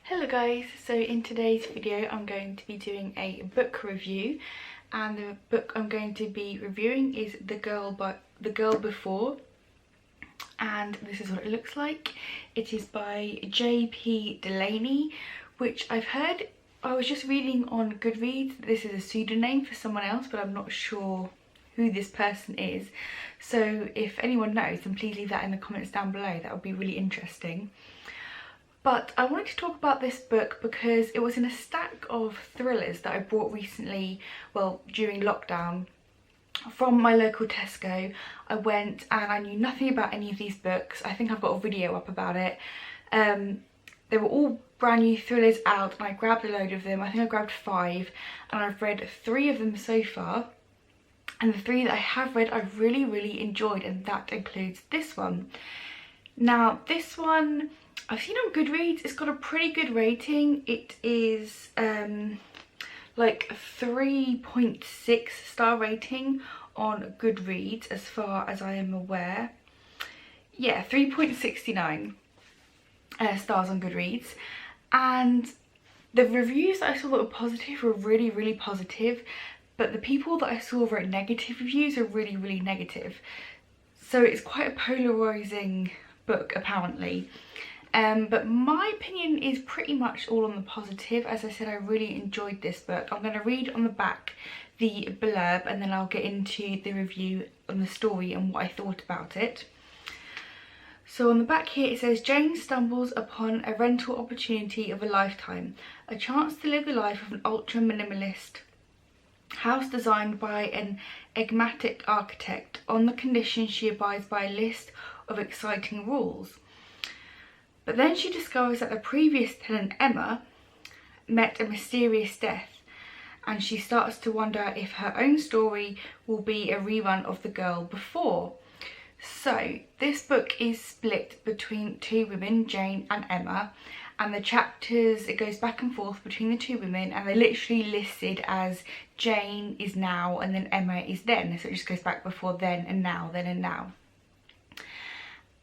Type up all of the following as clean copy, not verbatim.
Hello guys, so in today's video I'm going to be doing a book review, and the book I'm going to be reviewing is The Girl Before, and this is what it looks like. It is by J.P. Delaney, which I've heard, I was just reading on Goodreads, this is a pseudonym for someone else, but I'm not sure who this person is. So if anyone knows, then please leave that in the comments down below, that would be really interesting. But I wanted to talk about this book because it was in a stack of thrillers that I bought recently, well, during lockdown, from my local Tesco. I went and I knew nothing about any of these books. I think I've got a video up about it. They were all brand new thrillers out and I grabbed a load of them. I think I grabbed 5 and I've read 3 of them so far. And the 3 that I have read I've really enjoyed, and that includes this one. Now this one I've seen on Goodreads, it's got a pretty good rating. It is like a 3.6 star rating on Goodreads as far as I am aware. Yeah, 3.69 stars on Goodreads. And the reviews that I saw that were positive were really positive, but the people that I saw wrote negative reviews are really negative. So it's quite a polarizing book apparently. But my opinion is pretty much all on the positive. As I said, I really enjoyed this book. I'm going to read on the back the blurb and then I'll get into the review on the story and what I thought about it. So on the back here it says, Jane stumbles upon a rental opportunity of a lifetime, a chance to live the life of an ultra minimalist house designed by an enigmatic architect on the condition she abides by a list of exciting rules. But then she discovers that the previous tenant, Emma, met a mysterious death, and she starts to wonder if her own story will be a rerun of The Girl Before. So this book is split between 2 women, Jane and Emma, and the chapters, it goes back and forth between the 2 women, and they're literally listed as Jane is now and then Emma is then. So it just goes back before then and now, then and now.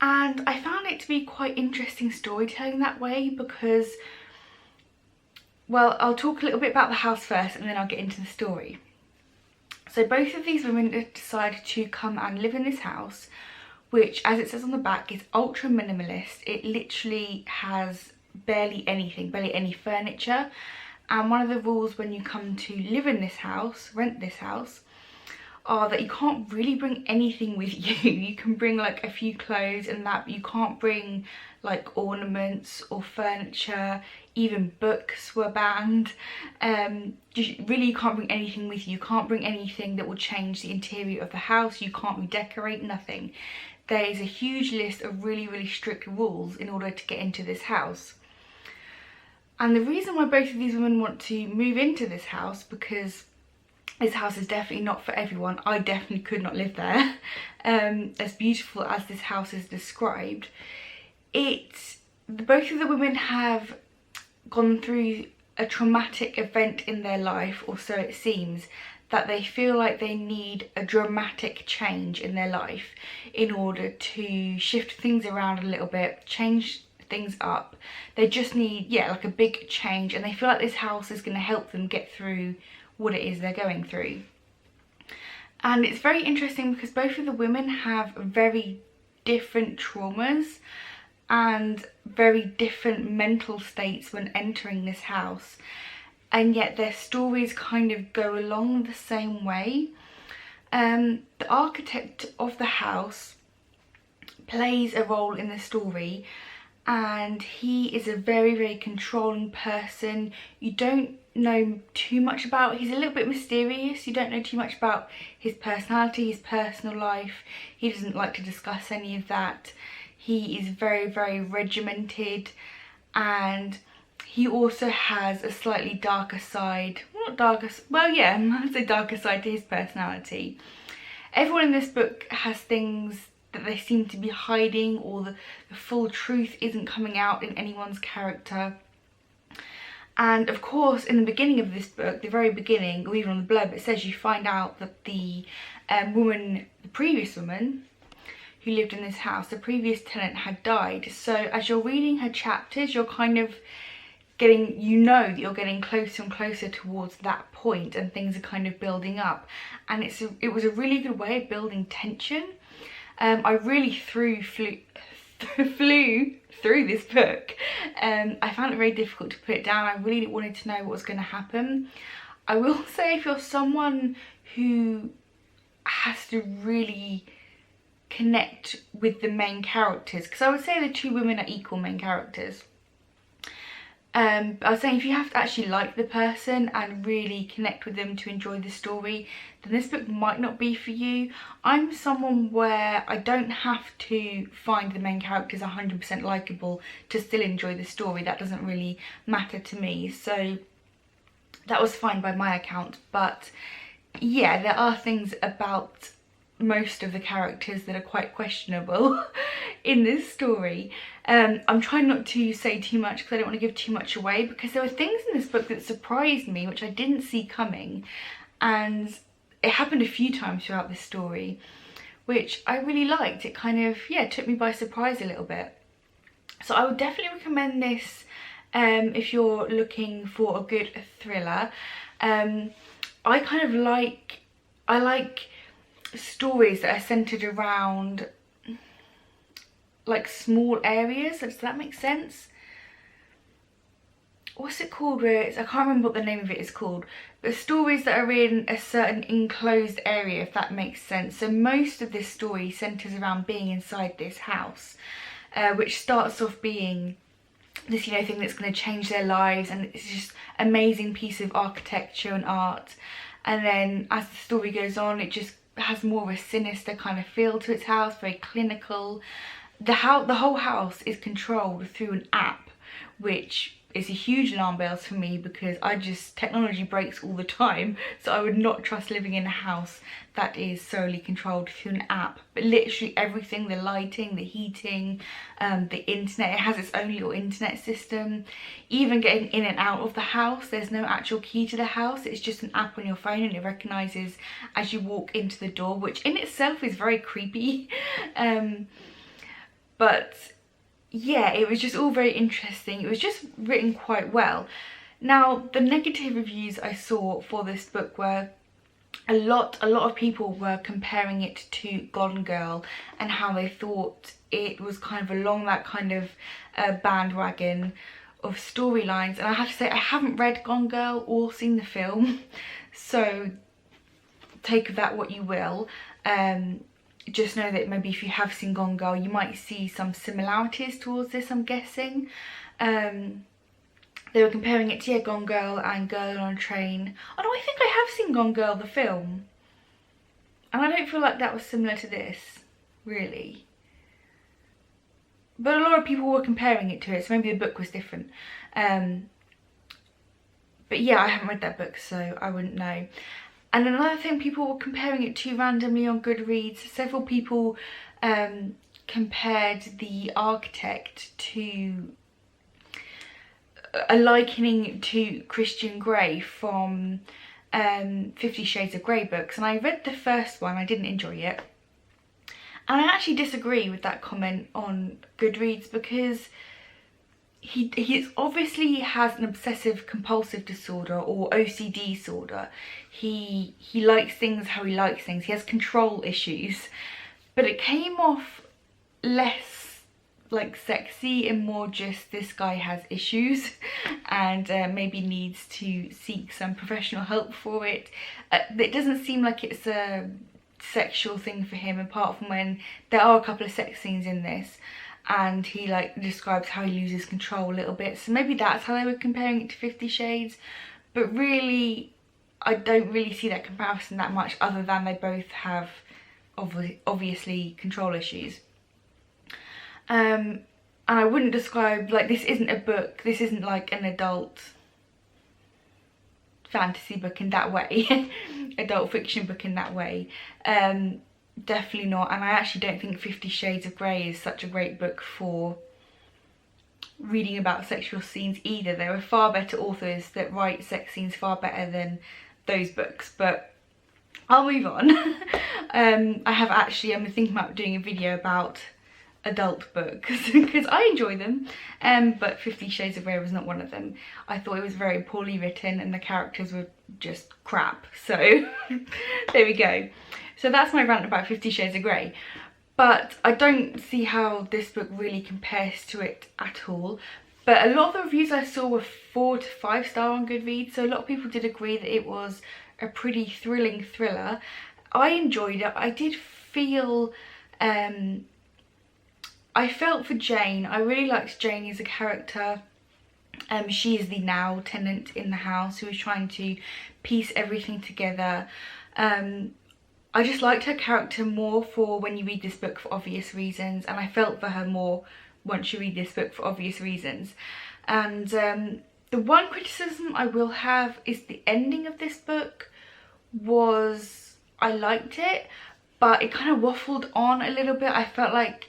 And I found it to be quite interesting storytelling that way because, well, I'll talk a little bit about the house first and then I'll get into the story. So both of these women decided to come and live in this house, which, as it says on the back, is ultra minimalist. It literally has barely anything, barely any furniture. And one of the rules when you come to live in this house, rent this house, are that you can't really bring anything with you. You can bring like a few clothes and that, but you can't bring like ornaments or furniture. Even books were banned. You can't bring anything with you. You can't bring anything that will change the interior of the house. You can't redecorate, nothing. There is a huge list of really strict rules in order to get into this house. And the reason why both of these women want to move into this house, because this house is definitely not for everyone. I definitely could not live there. As beautiful as this house is described, both of the women have gone through a traumatic event in their life, or so it seems, that they feel like they need a dramatic change in their life in order to shift things around a little bit, change things up. They just need, yeah, like a big change, and they feel like this house is going to help them get through what it is they're going through. And it's very interesting because both of the women have very different traumas and very different mental states when entering this house, and yet their stories kind of go along the same way. The architect of the house plays a role in the story, and he is a very controlling person. You don't know too much about, he's a little bit mysterious. You don't know too much about his personality, his personal life. He doesn't like to discuss any of that. He is very regimented, and he also has a slightly darker side. Not darker, well yeah, I'd say darker side to his personality. Everyone in this book has things that they seem to be hiding, or the full truth isn't coming out in anyone's character. And of course, in the beginning of this book, the very beginning, or even on the blurb, it says you find out that the previous woman who lived in this house, the previous tenant, had died. So as you're reading her chapters, you're kind of getting, you know that you're getting closer and closer towards that point, and things are kind of building up, and it was a really good way of building tension. I really flew through this book. I found it very difficult to put it down. I really wanted to know what was going to happen. I will say, if you're someone who has to really connect with the main characters, because I would say the two women are equal main characters. I was saying, if you have to actually like the person and really connect with them to enjoy the story, then this book might not be for you. I'm someone where I don't have to find the main characters 100% likeable to still enjoy the story. That doesn't really matter to me, so that was fine by my account. But yeah, there are things about most of the characters that are quite questionable in this story. I'm trying not to say too much because I don't want to give too much away, because there were things in this book that surprised me which I didn't see coming, and it happened a few times throughout this story, which I really liked. It kind of, yeah, took me by surprise a little bit. So I would definitely recommend this if you're looking for a good thriller. I like stories that are centered around like small areas. Does that make sense? What's it called, where it's, I can't remember what the name of it is called, but stories that are in a certain enclosed area, if that makes sense. So most of this story centers around being inside this house, which starts off being this, you know, thing that's going to change their lives, and it's just amazing piece of architecture and art. And then as the story goes on, it just has more of a sinister kind of feel to its house, very clinical. The whole house is controlled through an app, which is a huge alarm bells for me, because technology breaks all the time, so I would not trust living in a house that is solely controlled through an app. But literally everything, the lighting, the heating, the internet, it has its own little internet system. Even getting in and out of the house, there's no actual key to the house, it's just an app on your phone, and it recognises as you walk into the door, which in itself is very creepy. But yeah, it was just all very interesting. It was just written quite well. Now, the negative reviews I saw for this book were a lot of people were comparing it to Gone Girl, and how they thought it was kind of along that kind of bandwagon of storylines. And I have to say, I haven't read Gone Girl or seen the film, so take of that what you will. Just know that maybe if you have seen Gone Girl, you might see some similarities towards this, I'm guessing. They were comparing it to, yeah, Gone Girl and Girl on a Train. Oh no, I think I have seen Gone Girl, the film. And I don't feel like that was similar to this, really. But a lot of people were comparing it to it, so maybe the book was different. But yeah, I haven't read that book, so I wouldn't know. And another thing, people were comparing it to randomly on Goodreads. Several people compared The Architect to a likening to Christian Grey from 50 Shades of Grey books. And I read the first one, I didn't enjoy it. And I actually disagree with that comment on Goodreads, because he obviously has an obsessive compulsive disorder, or OCD disorder. He likes things how he likes things. He has control issues, but it came off less like sexy and more just, this guy has issues and maybe needs to seek some professional help for it. It doesn't seem like it's a sexual thing for him, apart from when there are a couple of sex scenes in this, and he like describes how he loses control a little bit. So maybe that's how they were comparing it to 50 Shades. But really, I don't really see that comparison that much, other than they both have obviously control issues. And I wouldn't describe, like, this isn't a book, this isn't like an adult fantasy book in that way, adult fiction book in that way. Definitely not. And I actually don't think 50 Shades of Grey is such a great book for reading about sexual scenes either. There are far better authors that write sex scenes far better than those books, but I'll move on. I'm thinking about doing a video about adult books because I enjoy them, but 50 Shades of Grey was not one of them. I thought it was very poorly written and the characters were just crap, so there we go. So that's my rant about 50 Shades of Grey, but I don't see how this book really compares to it at all. But a lot of the reviews I saw were 4 to 5 star on Goodreads, so a lot of people did agree that it was a pretty thrilling thriller. I enjoyed it. I did feel, I felt for Jane. I really liked Jane as a character. She is the now tenant in the house who is trying to piece everything together. I just liked her character more for when you read this book for obvious reasons, and I felt for her more once you read this book for obvious reasons. And the one criticism I will have is the ending of this book was, I liked it, but it kind of waffled on a little bit. I felt like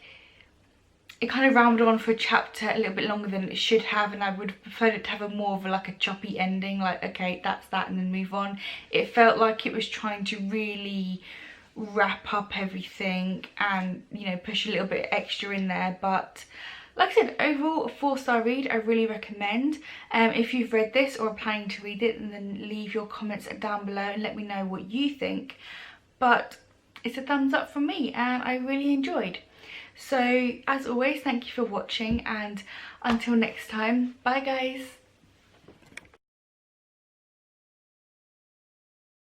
it kind of rambled on for a chapter a little bit longer than it should have, and I would have preferred it to have a more of like a choppy ending, like okay, that's that and then move on. It felt like it was trying to really wrap up everything and, you know, push a little bit extra in there. But like I said, overall a 4-star read. I really recommend. If you've read this or are planning to read it, then leave your comments down below and let me know what you think. But it's a thumbs up from me and I really enjoyed. So as always, thank you for watching, and until next time, bye guys.